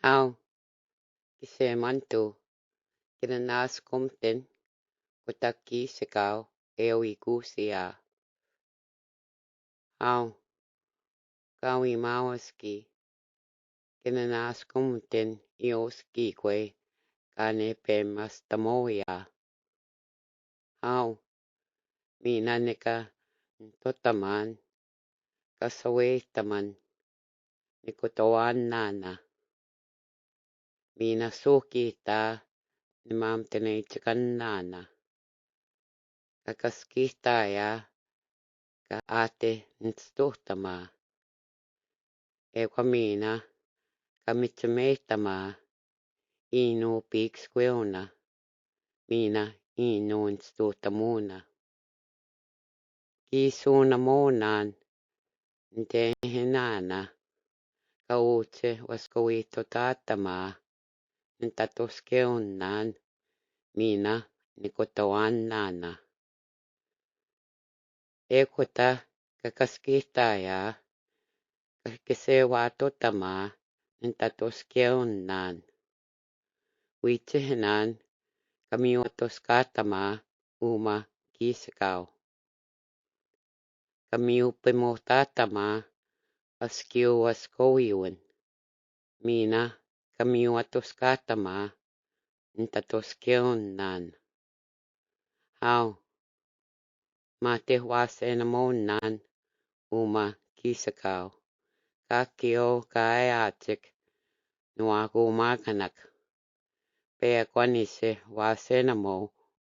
Hau kisemantu kinanaskumten kutaki sekau eoikusia. Hau kawimawaski kinanaskumten ioskikwe kanepemastamowia. Hau minaneka totaman kasawetaman nikutawan nana. Minasukita nimamteneichakan nana. Kakaskistaya ka ate nstuhtama. Ekwamina kamitsumetama inu pikskwelna. Mina inu nstuhtamuna. Kisunamonan ntehenana kauche waskawito tatama ntatoskeonan mina nikutawan nana. Ekota kakaskistaya kakisewatotama ntatoskeonan. Wichehenan kamiwatoskatama uma kisekau. Kamiupemotatama askiu waskowiwen. Mina kamiwatoskatama ntatoskeonan. Hau matehwasenamonan uma kisekau. Kakio kayachik nuakumakanak. Peakwanise wasenamo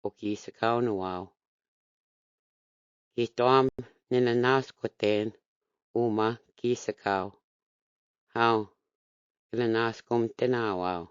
o kisekau nuau. Hitoam ninanaskoten uma kisekau. Hau kinanaskumtenawau.